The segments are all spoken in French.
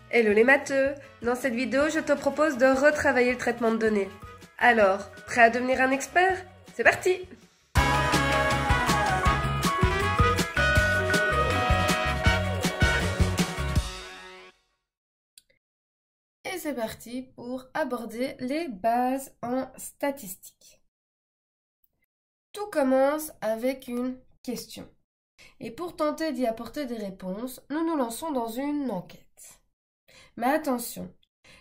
Hello les matheux! Dans cette vidéo, je te propose de retravailler le traitement de données. Alors, prêt à devenir un expert? C'est parti! Et c'est parti pour aborder les bases en statistique. Tout commence avec une question. Et pour tenter d'y apporter des réponses, nous nous lançons dans une enquête. Mais attention,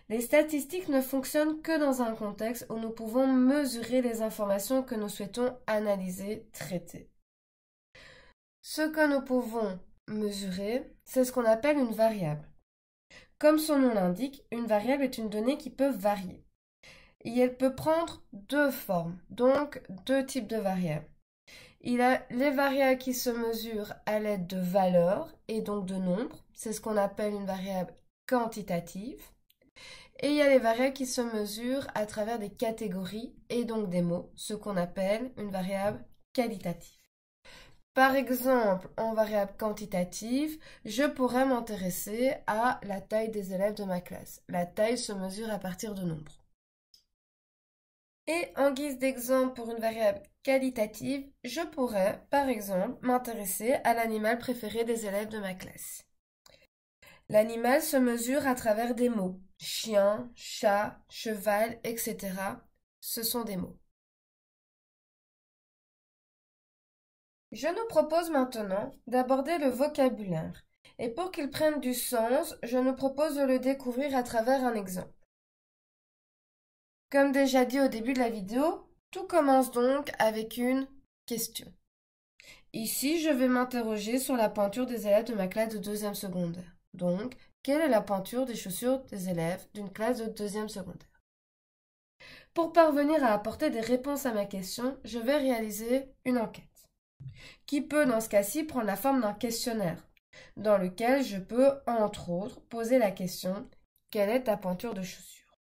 les statistiques ne fonctionnent que dans un contexte où nous pouvons mesurer les informations que nous souhaitons analyser, traiter. Ce que nous pouvons mesurer, c'est ce qu'on appelle une variable. Comme son nom l'indique, une variable est une donnée qui peut varier. Et elle peut prendre deux formes, donc deux types de variables. Il y a les variables qui se mesurent à l'aide de valeurs et donc de nombres, c'est ce qu'on appelle une variable quantitative. Et il y a les variables qui se mesurent à travers des catégories et donc des mots, ce qu'on appelle une variable qualitative. Par exemple, en variable quantitative, je pourrais m'intéresser à la taille des élèves de ma classe. La taille se mesure à partir de nombres. Et en guise d'exemple pour une variable qualitative, je pourrais, par exemple, m'intéresser à l'animal préféré des élèves de ma classe. L'animal se mesure à travers des mots. Chien, chat, cheval, etc. Ce sont des mots. Je nous propose maintenant d'aborder le vocabulaire. Et pour qu'il prenne du sens, je nous propose de le découvrir à travers un exemple. Comme déjà dit au début de la vidéo, tout commence donc avec une question. Ici, je vais m'interroger sur la pointure des élèves de ma classe de 2e secondaire. Donc, quelle est la pointure des chaussures des élèves d'une classe de 2e secondaire? Pour parvenir à apporter des réponses à ma question, je vais réaliser une enquête, qui peut dans ce cas-ci prendre la forme d'un questionnaire, dans lequel je peux, entre autres, poser la question « Quelle est ta pointure de chaussures ?»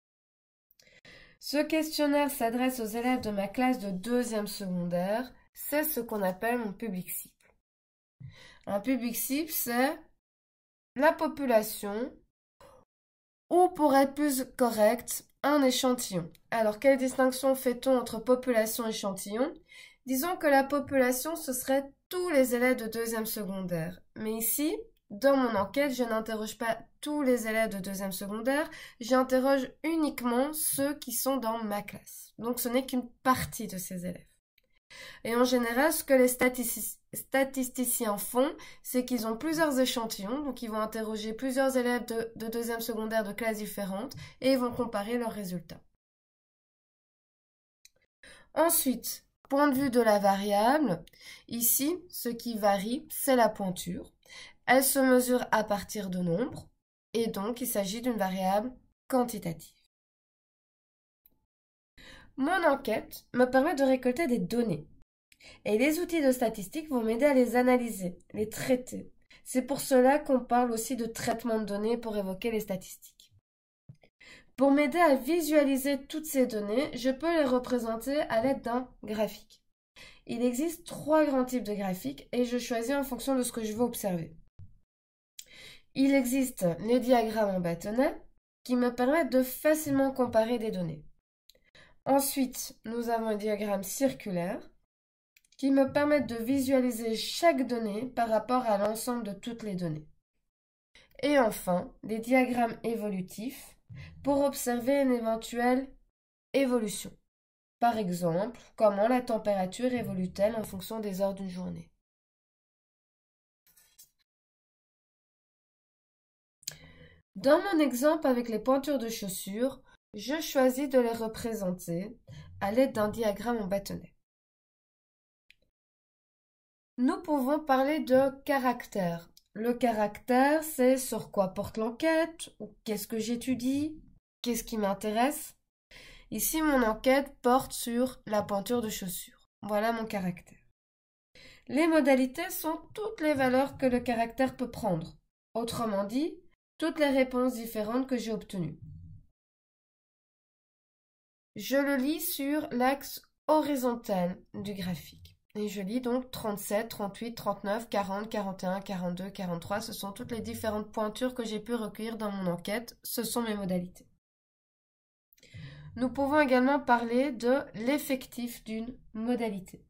Ce questionnaire s'adresse aux élèves de ma classe de 2e secondaire, c'est ce qu'on appelle mon public cible. Un public cible, c'est la population, ou pour être plus correct, un échantillon. Alors, quelle distinction fait-on entre population et échantillon? Disons que la population, ce serait tous les élèves de 2e secondaire. Mais ici, dans mon enquête, je n'interroge pas tous les élèves de 2e secondaire, j'interroge uniquement ceux qui sont dans ma classe. Donc, ce n'est qu'une partie de ces élèves. Et en général, ce que les statisticiens font, c'est qu'ils ont plusieurs échantillons, donc ils vont interroger plusieurs élèves de 2e secondaire de classes différentes et ils vont comparer leurs résultats. Ensuite, point de vue de la variable, ici, ce qui varie, c'est la pointure. Elle se mesure à partir de nombres et donc il s'agit d'une variable quantitative. Mon enquête me permet de récolter des données. Et les outils de statistique vont m'aider à les analyser, les traiter. C'est pour cela qu'on parle aussi de traitement de données pour évoquer les statistiques. Pour m'aider à visualiser toutes ces données, je peux les représenter à l'aide d'un graphique. Il existe 3 grands types de graphiques et je choisis en fonction de ce que je veux observer. Il existe les diagrammes en bâtonnet qui me permettent de facilement comparer des données. Ensuite, nous avons les diagrammes circulaires qui me permettent de visualiser chaque donnée par rapport à l'ensemble de toutes les données. Et enfin, les diagrammes évolutifs pour observer une éventuelle évolution. Par exemple, comment la température évolue-t-elle en fonction des heures d'une journée. Dans mon exemple avec les pointures de chaussures, je choisis de les représenter à l'aide d'un diagramme en bâtonnet. Nous pouvons parler de caractère. Le caractère, c'est sur quoi porte l'enquête, ou qu'est-ce que j'étudie, qu'est-ce qui m'intéresse. Ici, mon enquête porte sur la pointure de chaussures. Voilà mon caractère. Les modalités sont toutes les valeurs que le caractère peut prendre. Autrement dit, toutes les réponses différentes que j'ai obtenues. Je le lis sur l'axe horizontal du graphique. Et je lis donc 37, 38, 39, 40, 41, 42, 43. Ce sont toutes les différentes pointures que j'ai pu recueillir dans mon enquête. Ce sont mes modalités. Nous pouvons également parler de l'effectif d'une modalité.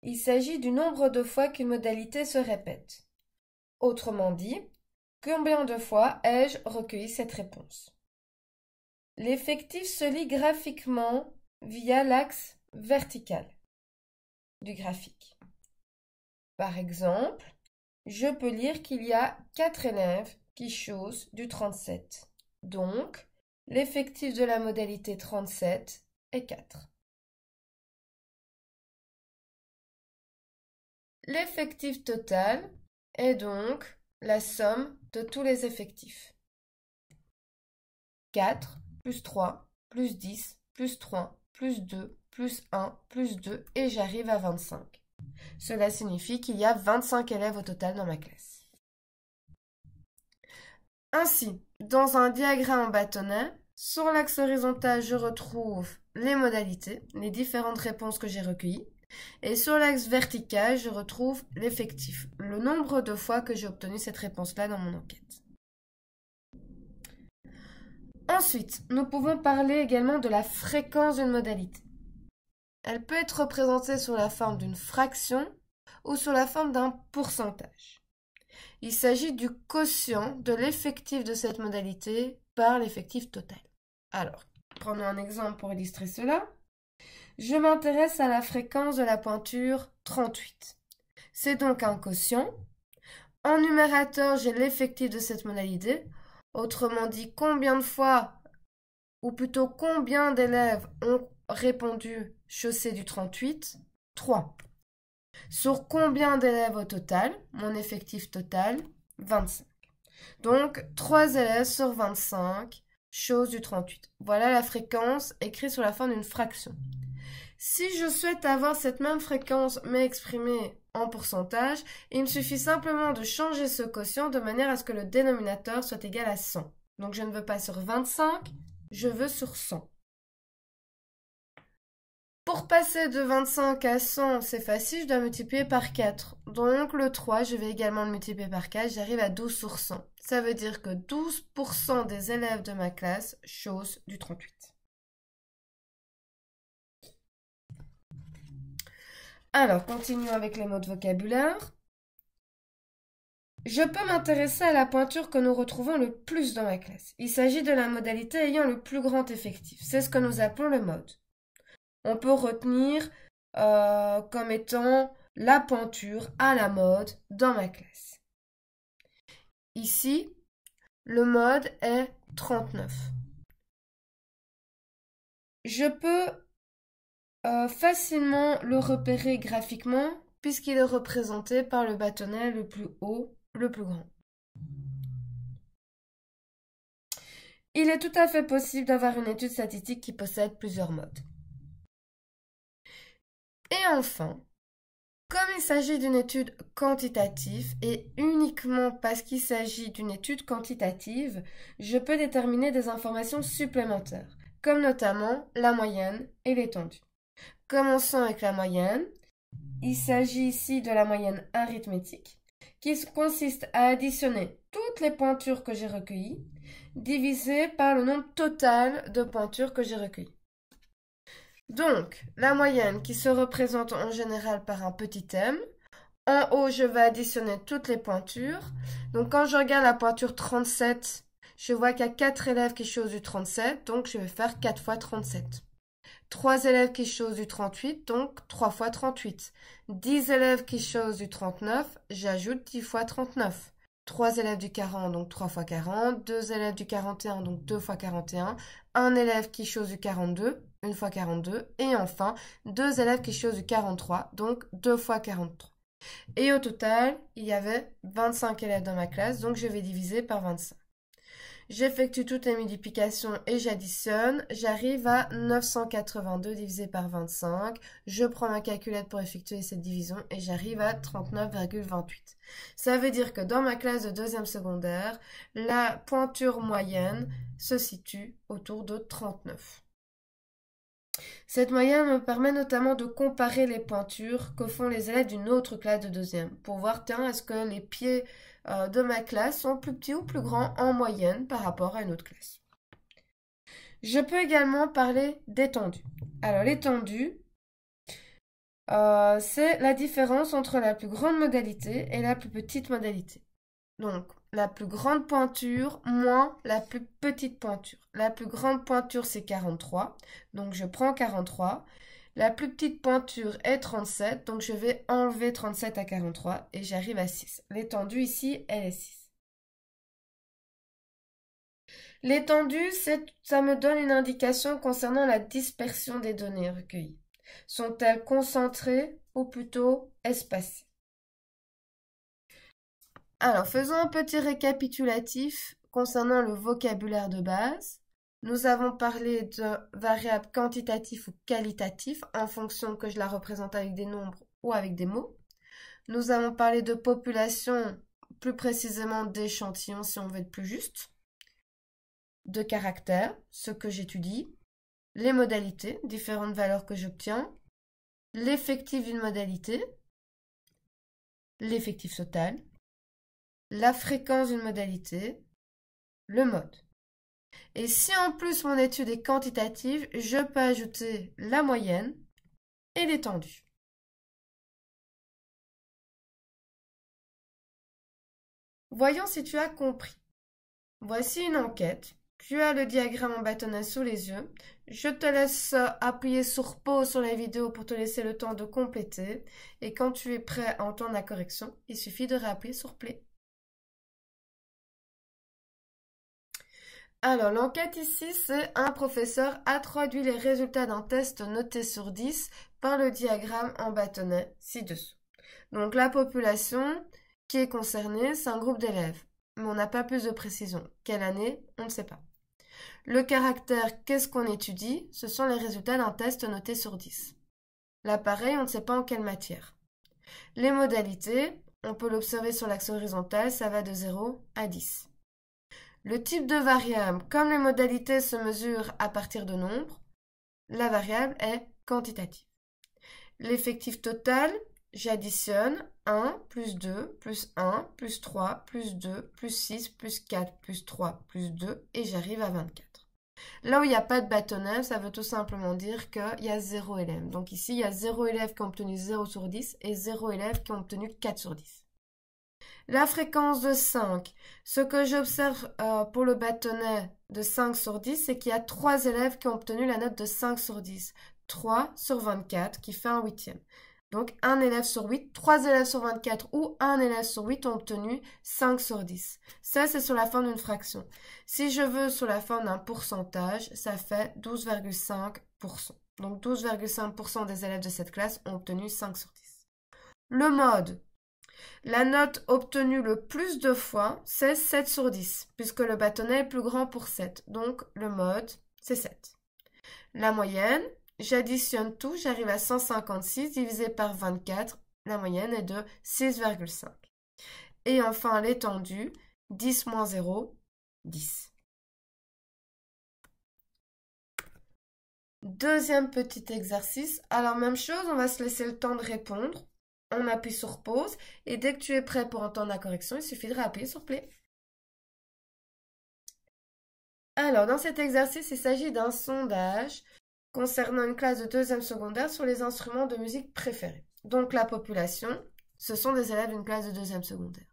Il s'agit du nombre de fois qu'une modalité se répète. Autrement dit, combien de fois ai-je recueilli cette réponse? L'effectif se lit graphiquement via l'axe vertical du graphique. Par exemple, je peux lire qu'il y a 4 élèves qui chaussent du 37. Donc, l'effectif de la modalité 37 est 4. L'effectif total est donc la somme de tous les effectifs. 4 plus 3 plus 10 plus 3 plus 2 plus 1 plus 2 et j'arrive à 25. Cela signifie qu'il y a 25 élèves au total dans ma classe. Ainsi, dans un diagramme en bâtonnet, sur l'axe horizontal, je retrouve les modalités, les différentes réponses que j'ai recueillies. Et sur l'axe vertical, je retrouve l'effectif, le nombre de fois que j'ai obtenu cette réponse-là dans mon enquête. Ensuite, nous pouvons parler également de la fréquence d'une modalité. Elle peut être représentée sous la forme d'une fraction ou sous la forme d'un pourcentage. Il s'agit du quotient de l'effectif de cette modalité par l'effectif total. Alors, prenons un exemple pour illustrer cela. Je m'intéresse à la fréquence de la pointure 38. C'est donc un quotient. En numérateur, j'ai l'effectif de cette modalité. Autrement dit, combien de fois, ou plutôt combien d'élèves ont répondu chaussée du 38? 3. Sur combien d'élèves au total? Mon effectif total, 25. Donc, 3 élèves sur 25 chaussent du 38. Voilà la fréquence écrite sous la forme d'une fraction. Si je souhaite avoir cette même fréquence mais exprimée en pourcentage, il me suffit simplement de changer ce quotient de manière à ce que le dénominateur soit égal à 100. Donc je ne veux pas sur 25, je veux sur 100. Pour passer de 25 à 100, c'est facile, je dois multiplier par 4. Donc le 3, je vais également le multiplier par 4, j'arrive à 12 sur 100. Ça veut dire que 12% des élèves de ma classe chaussent du 38. Alors, continuons avec les mots de vocabulaire. Je peux m'intéresser à la pointure que nous retrouvons le plus dans ma classe. Il s'agit de la modalité ayant le plus grand effectif. C'est ce que nous appelons le mode. On peut retenir comme étant la pointure à la mode dans ma classe. Ici, le mode est 39. Je peux facilement le repérer graphiquement puisqu'il est représenté par le bâtonnet le plus haut, le plus grand. Il est tout à fait possible d'avoir une étude statistique qui possède plusieurs modes. Et enfin, comme il s'agit d'une étude quantitative et uniquement parce qu'il s'agit d'une étude quantitative, je peux déterminer des informations supplémentaires, comme notamment la moyenne et l'étendue. Commençons avec la moyenne. Il s'agit ici de la moyenne arithmétique, qui consiste à additionner toutes les pointures que j'ai recueillies, divisées par le nombre total de pointures que j'ai recueillies. Donc, la moyenne qui se représente en général par un petit m. En haut, je vais additionner toutes les pointures. Donc, quand je regarde la pointure 37, je vois qu'il y a 4 élèves qui chaussent du 37, donc je vais faire 4 fois 37. 3 élèves qui chaussent du 38, donc 3 fois 38. 10 élèves qui chaussent du 39, j'ajoute 10 fois 39. 3 élèves du 40, donc 3 fois 40. 2 élèves du 41, donc 2 fois 41. 1 élève qui chausse du 42, 1 fois 42. Et enfin, 2 élèves qui chaussent du 43, donc 2 fois 43. Et au total, il y avait 25 élèves dans ma classe, donc je vais diviser par 25. J'effectue toutes les multiplications et j'additionne. J'arrive à 982 divisé par 25. Je prends ma calculette pour effectuer cette division et j'arrive à 39,28. Ça veut dire que dans ma classe de 2e secondaire, la pointure moyenne se situe autour de 39. Cette moyenne me permet notamment de comparer les pointures que font les élèves d'une autre classe de deuxième pour voir, tiens, est-ce que les pieds de ma classe sont plus petits ou plus grands en moyenne par rapport à une autre classe. Je peux également parler d'étendue. Alors l'étendue, c'est la différence entre la plus grande modalité et la plus petite modalité. Donc, la plus grande pointure moins la plus petite pointure. La plus grande pointure, c'est 43. Donc, je prends 43. La plus petite pointure est 37. Donc, je vais enlever 37 à 43 et j'arrive à 6. L'étendue ici, elle est 6. L'étendue, ça me donne une indication concernant la dispersion des données recueillies. Sont-elles concentrées ou plutôt espacées? Alors, faisons un petit récapitulatif concernant le vocabulaire de base. Nous avons parlé de variables quantitatives ou qualitatives en fonction que je la représente avec des nombres ou avec des mots. Nous avons parlé de population, plus précisément d'échantillons si on veut être plus juste, de caractères, ce que j'étudie, les modalités, différentes valeurs que j'obtiens, l'effectif d'une modalité, l'effectif total, la fréquence d'une modalité, le mode. Et si en plus mon étude est quantitative, je peux ajouter la moyenne et l'étendue. Voyons si tu as compris. Voici une enquête. Tu as le diagramme en bâtonnet sous les yeux. Je te laisse appuyer sur pause sur la vidéo pour te laisser le temps de compléter. Et quand tu es prêt à entendre la correction, il suffit de réappuyer sur play. Alors, l'enquête ici, c'est un professeur a traduit les résultats d'un test noté sur 10 par le diagramme en bâtonnet ci-dessous. Donc, la population qui est concernée, c'est un groupe d'élèves. Mais on n'a pas plus de précision. Quelle année? On ne sait pas. Le caractère, qu'est-ce qu'on étudie? Ce sont les résultats d'un test noté sur 10. L'appareil, on ne sait pas en quelle matière. Les modalités, on peut l'observer sur l'axe horizontal, ça va de 0 à 10. Le type de variable, comme les modalités se mesurent à partir de nombres, la variable est quantitative. L'effectif total, j'additionne 1 plus 2 plus 1 plus 3 plus 2 plus 6 plus 4 plus 3 plus 2 et j'arrive à 24. Là où il n'y a pas de bâtonnet, ça veut tout simplement dire qu'il y a 0 élève. Donc ici, il y a 0 élèves qui ont obtenu 0 sur 10 et 0 élèves qui ont obtenu 4 sur 10. La fréquence de 5. Ce que j'observe pour le bâtonnet de 5 sur 10, c'est qu'il y a 3 élèves qui ont obtenu la note de 5 sur 10. 3 sur 24, qui fait un huitième. Donc, un élève sur 8, 3 élèves sur 24 ou un élève sur 8 ont obtenu 5 sur 10. Ça, c'est sur la forme d'une fraction. Si je veux sur la forme d'un pourcentage, ça fait 12,5%. Donc, 12,5% des élèves de cette classe ont obtenu 5 sur 10. Le mode. La note obtenue le plus de fois, c'est 7 sur 10, puisque le bâtonnet est plus grand pour 7. Donc, le mode, c'est 7. La moyenne, j'additionne tout, j'arrive à 156 divisé par 24. La moyenne est de 6,5. Et enfin, l'étendue, 10 moins 0, 10. Deuxième petit exercice. Alors, même chose, on va se laisser le temps de répondre. On appuie sur pause et dès que tu es prêt pour entendre la correction, il suffit de appuyer sur play. Alors, dans cet exercice, il s'agit d'un sondage concernant une classe de deuxième secondaire sur les instruments de musique préférés. Donc, la population, ce sont des élèves d'une classe de deuxième secondaire.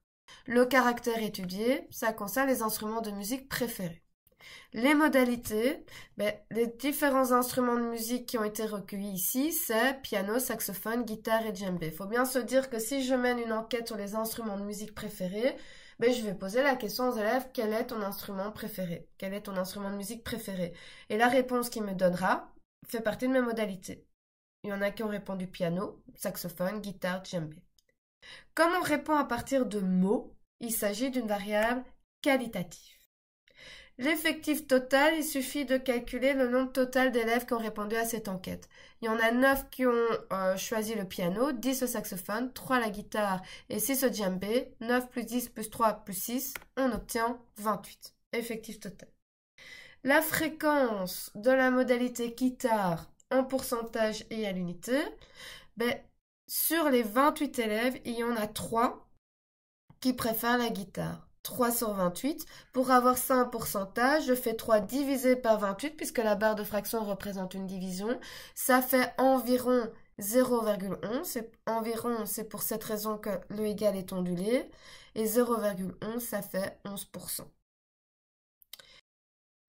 Le caractère étudié, ça concerne les instruments de musique préférés. Les modalités, les différents instruments de musique qui ont été recueillis ici, c'est piano, saxophone, guitare et djembé. Il faut bien se dire que si je mène une enquête sur les instruments de musique préférés, je vais poser la question aux élèves, quel est ton instrument préféré? Quel est ton instrument de musique préféré? Et la réponse qu'il me donnera fait partie de mes modalités. Il y en a qui ont répondu piano, saxophone, guitare, djembé. Comme on répond à partir de mots, il s'agit d'une variable qualitative. L'effectif total, il suffit de calculer le nombre total d'élèves qui ont répondu à cette enquête. Il y en a 9 qui ont choisi le piano, 10 le saxophone, 3 la guitare et 6 le djembé. 9 plus 10 plus 3 plus 6, on obtient 28. Effectif total. La fréquence de la modalité guitare en pourcentage et à l'unité, ben, sur les 28 élèves, il y en a 3 qui préfèrent la guitare. 3 sur 28. Pour avoir ça en pourcentage, je fais 3 divisé par 28, puisque la barre de fraction représente une division. Ça fait environ 0,11. Environ, c'est pour cette raison que le égal est ondulé. Et 0,11, ça fait 11%.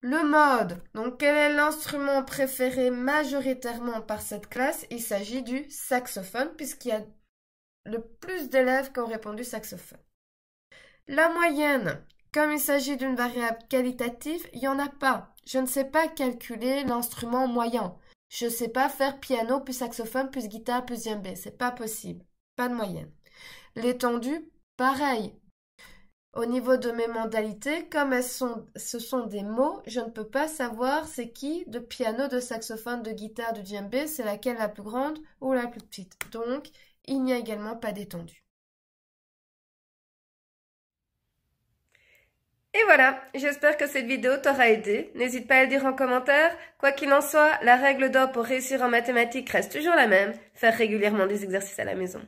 Le mode. Donc, quel est l'instrument préféré majoritairement par cette classe? Il s'agit du saxophone, puisqu'il y a le plus d'élèves qui ont répondu saxophone. La moyenne, comme il s'agit d'une variable qualitative, il n'y en a pas. Je ne sais pas calculer l'instrument moyen. Je ne sais pas faire piano plus saxophone plus guitare plus djembé. C'est pas possible. Pas de moyenne. L'étendue, pareil. Au niveau de mes modalités, comme ce sont des mots, je ne peux pas savoir c'est qui de piano, de saxophone, de guitare, de djembé, c'est laquelle la plus grande ou la plus petite. Donc, il n'y a également pas d'étendue. Et voilà, j'espère que cette vidéo t'aura aidé. N'hésite pas à le dire en commentaire. Quoi qu'il en soit, la règle d'or pour réussir en mathématiques reste toujours la même, faire régulièrement des exercices à la maison.